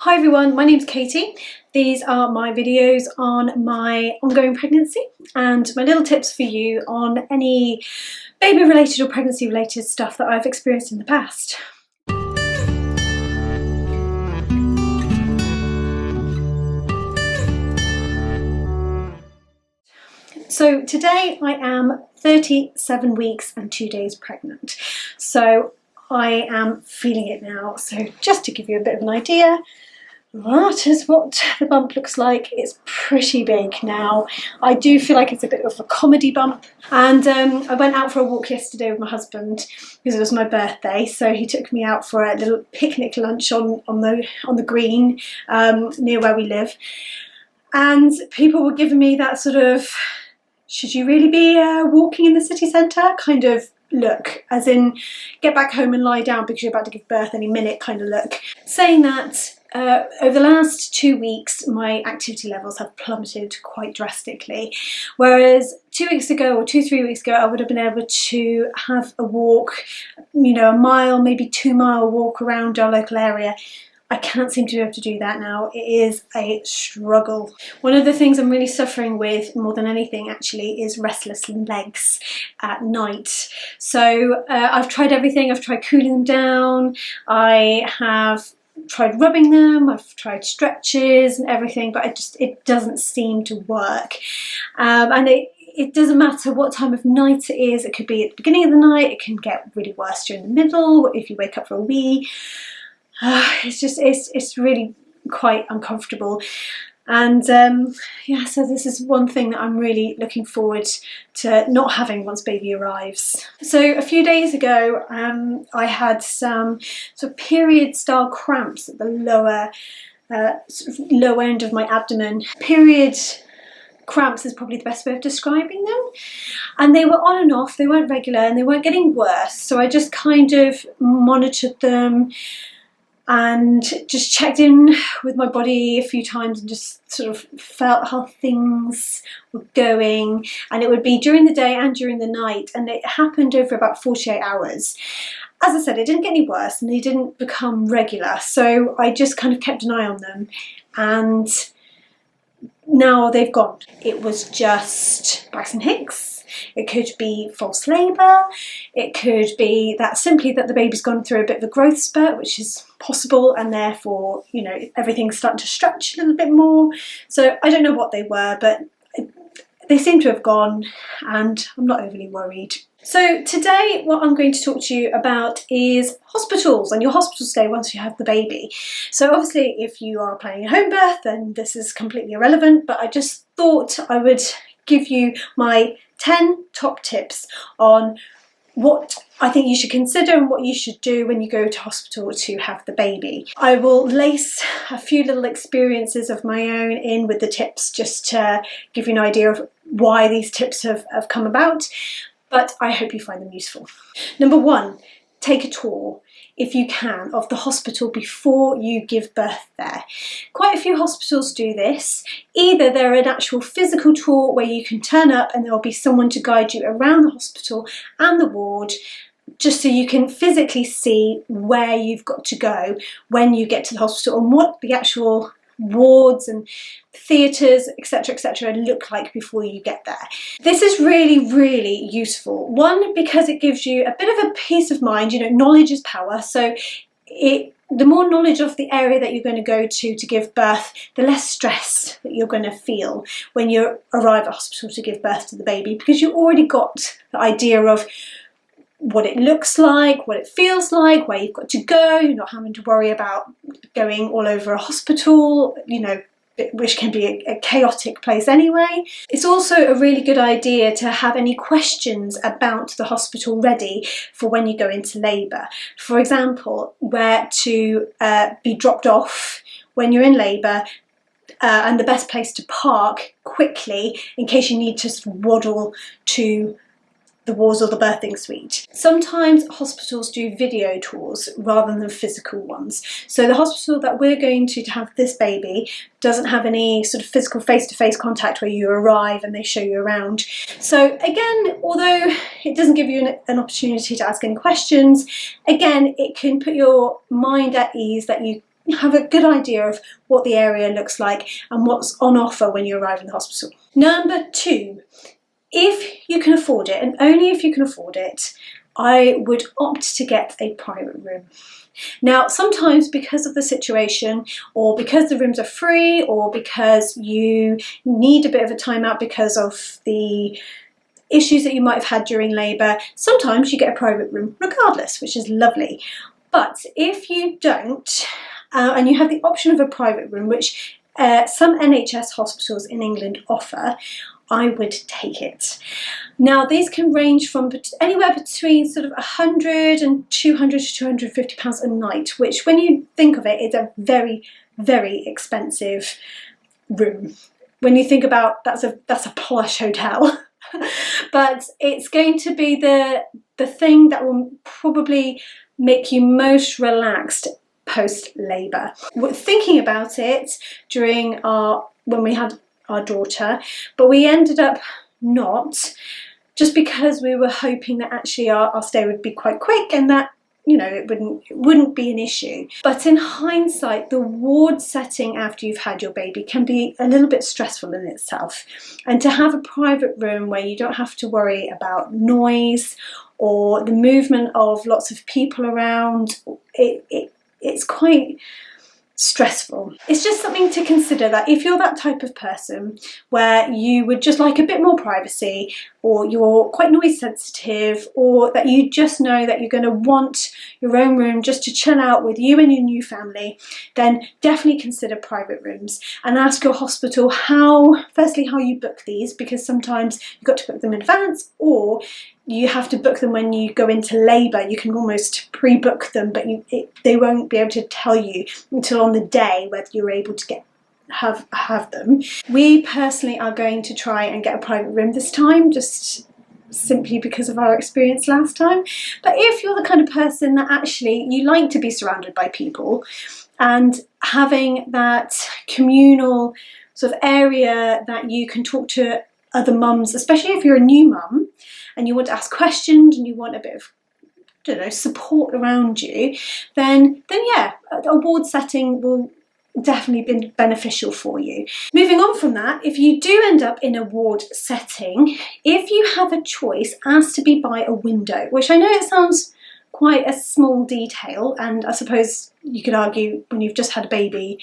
Hi everyone, my name's Katie. These are my videos on my ongoing pregnancy and my little tips for you on any baby related or pregnancy related stuff that I've experienced in the past. So today I am 37 weeks and 2 days pregnant. So I am feeling it now. So just to give you a bit of an idea, that is what the bump looks like. It's pretty big now. I do feel like it's a bit of a comedy bump. And I went out for a walk yesterday with my husband because it was my birthday. So he took me out for a little picnic lunch on the green near where we live. And people were giving me that sort of, should you really be walking in the city centre kind of look, as in get back home and lie down because you're about to give birth any minute kind of look. Saying that, over the last 2 weeks my activity levels have plummeted quite drastically, whereas 2 weeks ago or 3 weeks ago I would have been able to have a walk, you know, a mile, maybe 2 mile walk around our local area. I can't seem to be able to do that now. It is a struggle. One of the things I'm really suffering with more than anything actually is restless legs at night. So I've tried everything. I've tried cooling them down. I have tried rubbing them, I've tried stretches and everything, but it doesn't seem to work. And it doesn't matter what time of night it is. It could be at the beginning of the night, it can get really worse during the middle, if you wake up for a wee. It's really quite uncomfortable. And yeah, so this is one thing that I'm really looking forward to not having once baby arrives. So a few days ago I had some sort of period style cramps at the lower end of my abdomen. Period cramps is probably the best way of describing them, and they were on and off, they weren't regular and they weren't getting worse, so I just kind of monitored them and just checked in with my body a few times and just sort of felt how things were going. And it would be during the day and during the night, and it happened over about 48 hours. As I said, it didn't get any worse and they didn't become regular, so I just kind of kept an eye on them, and now they've gone. It was just Braxton Hicks. It could be false labour, it could be that simply that the baby's gone through a bit of a growth spurt, which is possible, and therefore, you know, everything's starting to stretch a little bit more. So I don't know what they were, but they seem to have gone, and I'm not overly worried. So today what I'm going to talk to you about is hospitals and your hospital stay once you have the baby. So obviously if you are planning a home birth then this is completely irrelevant, but I just thought I would give you my 10 top tips on what I think you should consider and what you should do when you go to hospital to have the baby. I will lace a few little experiences of my own in with the tips just to give you an idea of why these tips have come about, but I hope you find them useful. Number 1, take a tour, if you can, of the hospital before you give birth there. Quite a few hospitals do this. Either they're an actual physical tour where you can turn up and there'll be someone to guide you around the hospital and the ward, just so you can physically see where you've got to go when you get to the hospital and what the actual wards and theatres, etc., look like before you get there. This is really useful. One, because it gives you a bit of a peace of mind. You know, knowledge is power, so the more knowledge of the area that you're going to go to give birth, the less stress that you're going to feel when you arrive at hospital to give birth to the baby, because you already got the idea of what it looks like, what it feels like, where you've got to go. You're not having to worry about going all over a hospital, you know, which can be a chaotic place anyway. It's also a really good idea to have any questions about the hospital ready for when you go into labour. For example, where to be dropped off when you're in labour, and the best place to park quickly in case you need to sort of waddle to the wards or the birthing suite. Sometimes hospitals do video tours rather than physical ones. So the hospital that we're going to have this baby doesn't have any sort of physical face-to-face contact where you arrive and they show you around. So again, although it doesn't give you an opportunity to ask any questions, again, it can put your mind at ease that you have a good idea of what the area looks like and what's on offer when you arrive in the hospital. Number 2, if you can afford it, and only if you can afford it, I would opt to get a private room. Now, sometimes because of the situation, or because the rooms are free, or because you need a bit of a time out because of the issues that you might have had during labour, sometimes you get a private room regardless, which is lovely. But if you don't, and you have the option of a private room, which some NHS hospitals in England offer, I would take it. Now, these can range from anywhere between sort of £100 and £200 to £250 a night, which, when you think of it, is a very, very expensive room. When you think about that's a plush hotel. But it's going to be the thing that will probably make you most relaxed post-labour. We're thinking about it when we had our daughter, but we ended up not, just because we were hoping that actually our stay would be quite quick and that, you know, it wouldn't be an issue. But in hindsight, the ward setting after you've had your baby can be a little bit stressful in itself. And to have a private room where you don't have to worry about noise or the movement of lots of people around, it's quite stressful. It's just something to consider, that if you're that type of person where you would just like a bit more privacy, or you're quite noise sensitive, or that you just know that you're going to want your own room just to chill out with you and your new family, then definitely consider private rooms, and ask your hospital firstly how you book these, because sometimes you've got to book them in advance, or you have to book them when you go into labour. You can almost pre-book them, but they won't be able to tell you until on the day whether you're able to have them. We personally are going to try and get a private room this time, just simply because of our experience last time. But if you're the kind of person that actually you like to be surrounded by people, and having that communal sort of area that you can talk to other mums, especially if you're a new mum and you want to ask questions and you want a bit of, I don't know, support around you, then yeah, a ward setting will definitely be beneficial for you. Moving on from that, if you do end up in a ward setting, if you have a choice, ask to be by a window, which I know it sounds quite a small detail, and I suppose you could argue when you've just had a baby,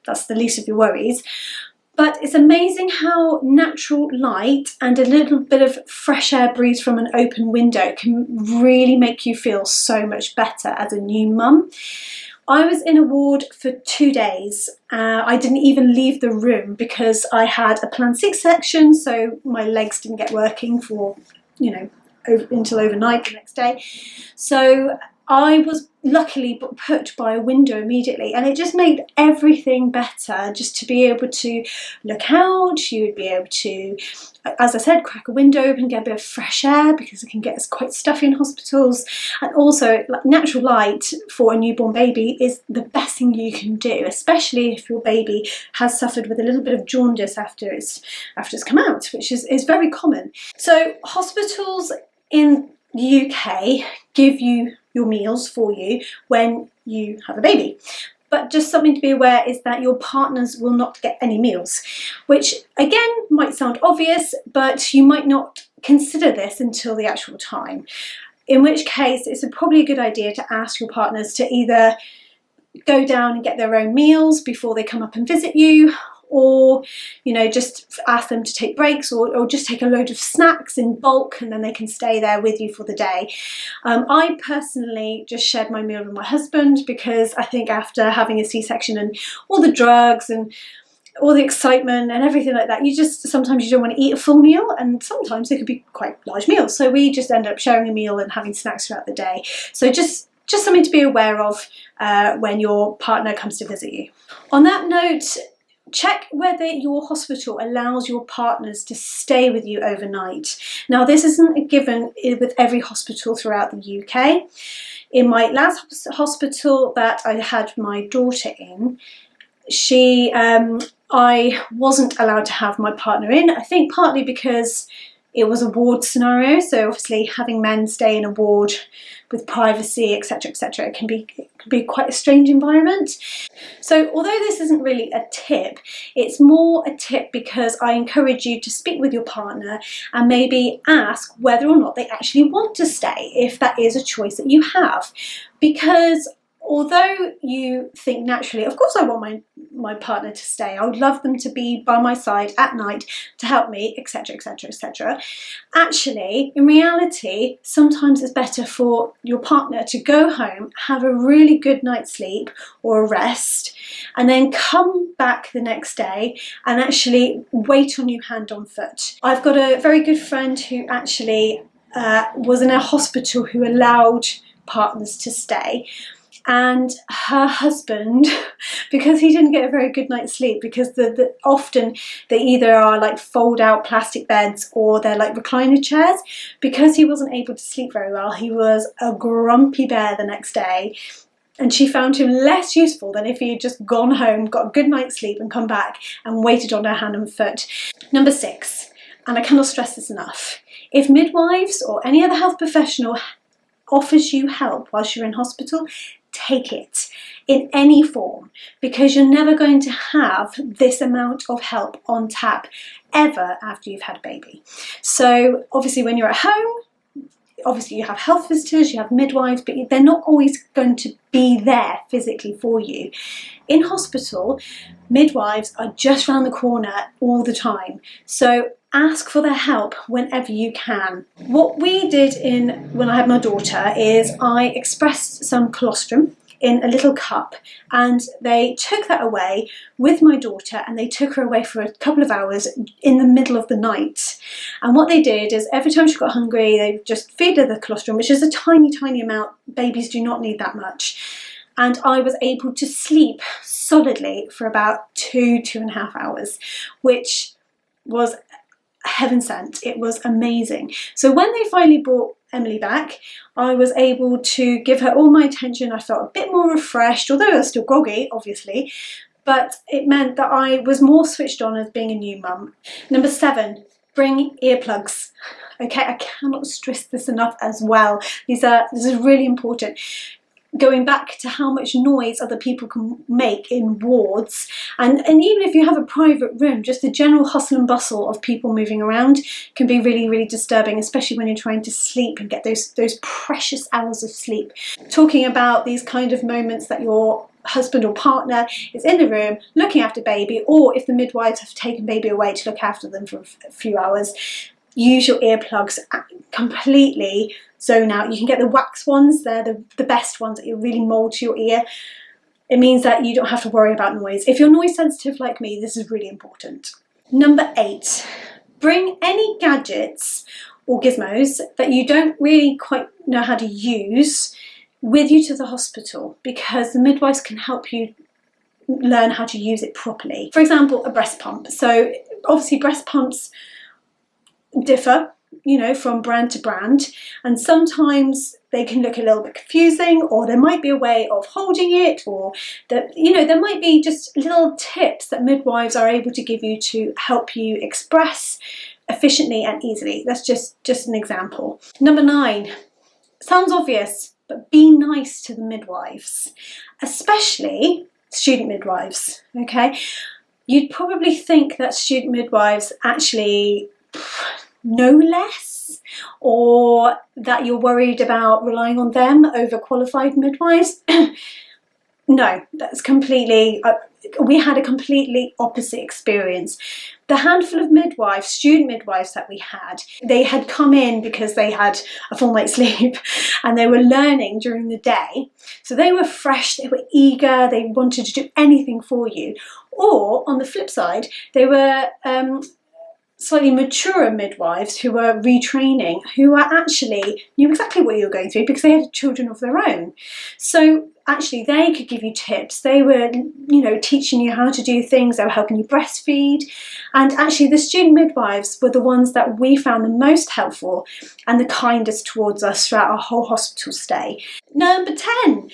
that's the least of your worries. But it's amazing how natural light and a little bit of fresh air breathed from an open window can really make you feel so much better as a new mum. I was in a ward for 2 days. I didn't even leave the room because I had a planned C-section, so my legs didn't get working for, until overnight the next day. So I was luckily put by a window immediately, and it just made everything better just to be able to look out. You would be able to, as I said, crack a window open, get a bit of fresh air, because it can get quite stuffy in hospitals. And also, natural light for a newborn baby is the best thing you can do, especially if your baby has suffered with a little bit of jaundice after it's come out, which is very common. So hospitals in the UK give you your meals for you when you have a baby. But just something to be aware is that your partners will not get any meals, which again might sound obvious, but you might not consider this until the actual time. In which case, it's probably a good idea to ask your partners to either go down and get their own meals before they come up and visit you, or just ask them to take breaks, or just take a load of snacks in bulk, and then they can stay there with you for the day. I personally just shared my meal with my husband, because I think after having a C-section and all the drugs and all the excitement and everything like that, sometimes you don't want to eat a full meal, and sometimes it could be quite large meals. So we just end up sharing a meal and having snacks throughout the day. So just something to be aware of when your partner comes to visit you. On that note, check whether your hospital allows your partners to stay with you overnight. Now, this isn't a given with every hospital throughout the UK. In my last hospital that I had my daughter in, I wasn't allowed to have my partner in. I think partly because it was a ward scenario, so obviously having men stay in a ward with privacy, etc., etc., it can be quite a strange environment. So although this isn't really a tip, it's more a tip because I encourage you to speak with your partner and maybe ask whether or not they actually want to stay, if that is a choice that you have. Because although you think naturally, of course I want my partner to stay, I would love them to be by my side at night to help me, etc., etc., etc. Actually, in reality, sometimes it's better for your partner to go home, have a really good night's sleep or a rest, and then come back the next day and actually wait on you hand on foot. I've got a very good friend who actually was in a hospital who allowed partners to stay. And her husband, because he didn't get a very good night's sleep, because often they either are like fold out plastic beds or they're like recliner chairs, because he wasn't able to sleep very well, he was a grumpy bear the next day. And she found him less useful than if he had just gone home, got a good night's sleep and come back and waited on her hand and foot. Number 6, and I cannot stress this enough, if midwives or any other health professional offers you help whilst you're in hospital, take it in any form, because you're never going to have this amount of help on tap ever after you've had a baby. So obviously when you're at home, obviously you have health visitors, you have midwives, but they're not always going to be there physically for you. In hospital, midwives are just around the corner all the time. So ask for their help whenever you can. What we did when I had my daughter is I expressed some colostrum in a little cup, and they took that away with my daughter and they took her away for a couple of hours in the middle of the night. And what they did is every time she got hungry, they just feed her the colostrum, which is a tiny, tiny amount. Babies do not need that much. And I was able to sleep solidly for about 2.5 hours, which was heaven sent. It was amazing. So when they finally brought Emily back, I was able to give her all my attention. I felt a bit more refreshed, although I was still groggy, obviously, but it meant that I was more switched on as being a new mum. Number 7, bring earplugs. Okay, I cannot stress this enough as well. This is really important. Going back to how much noise other people can make in wards, and even if you have a private room, just the general hustle and bustle of people moving around can be really, really disturbing, especially when you're trying to sleep and get those precious hours of sleep. Talking about these kind of moments that your husband or partner is in the room looking after baby, or if the midwives have taken baby away to look after them for a few hours, use your earplugs completely. Zone out. You can get the wax ones, they're the best ones that you really mould to your ear. It means that you don't have to worry about noise. If you're noise sensitive like me, this is really important. Number 8, bring any gadgets or gizmos that you don't really quite know how to use with you to the hospital, because the midwives can help you learn how to use it properly. For example, a breast pump. So obviously breast pumps differ, you know, from brand to brand, and sometimes they can look a little bit confusing, or there might be a way of holding it, or that, you know, there might be just little tips that midwives are able to give you to help you express efficiently and easily. That's just an example. Number 9, sounds obvious, but be nice to the midwives, especially student midwives. Okay, you'd probably think that student midwives actually know less, or that you're worried about relying on them over qualified midwives. No, that's completely, we had a completely opposite experience. The handful of midwives, student midwives that we had, they had come in because they had a full night's sleep and they were learning during the day. So they were fresh, they were eager, they wanted to do anything for you. Or on the flip side, they were slightly maturer midwives who were retraining, who actually knew exactly what you were going through because they had children of their own. So actually they could give you tips. They were, you know, teaching you how to do things. They were helping you breastfeed. And actually the student midwives were the ones that we found the most helpful and the kindest towards us throughout our whole hospital stay. Number 10.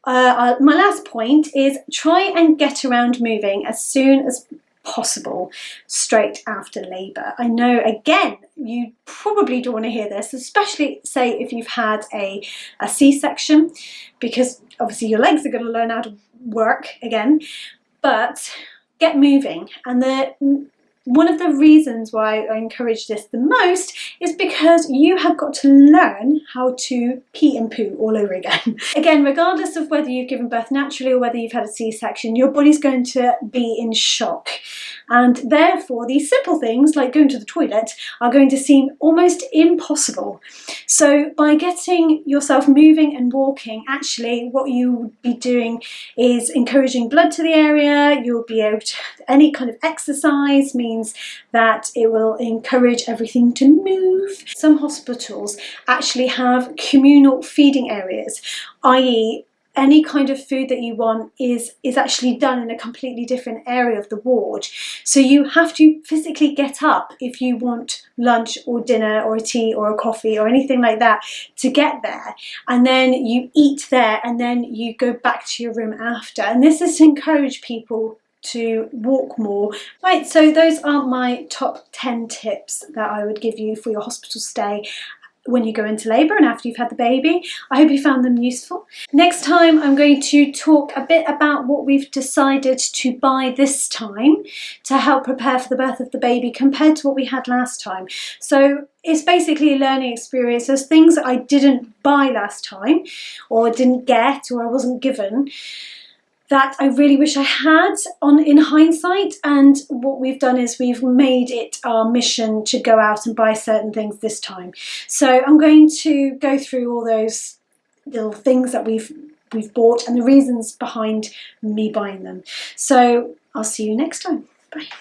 My last point is try and get around moving as soon as possible straight after labour. I know, again, you probably don't want to hear this, especially say if you've had a C-section, because obviously your legs are going to learn how to work again, but get moving. And one of the reasons why I encourage this the most is because you have got to learn how to pee and poo all over again. Again, regardless of whether you've given birth naturally or whether you've had a C-section, your body's going to be in shock. And therefore, these simple things like going to the toilet are going to seem almost impossible. So by getting yourself moving and walking, actually what you would be doing is encouraging blood to the area. You'll be able to, any kind of exercise means that it will encourage everything to move. Some hospitals actually have communal feeding areas, i.e. any kind of food that you want is actually done in a completely different area of the ward. So you have to physically get up if you want lunch or dinner or a tea or a coffee or anything like that to get there. And then you eat there and then you go back to your room after. And this is to encourage people to walk more. Right, so those are my top 10 tips that I would give you for your hospital stay when you go into labour and after you've had the baby. I hope you found them useful. Next time I'm going to talk a bit about what we've decided to buy this time to help prepare for the birth of the baby compared to what we had last time. So it's basically a learning experience. There's things that I didn't buy last time or didn't get or I wasn't given that I really wish I had in hindsight, and what we've done is we've made it our mission to go out and buy certain things this time. So I'm going to go through all those little things that we've bought and the reasons behind me buying them. So I'll see you next time. Bye.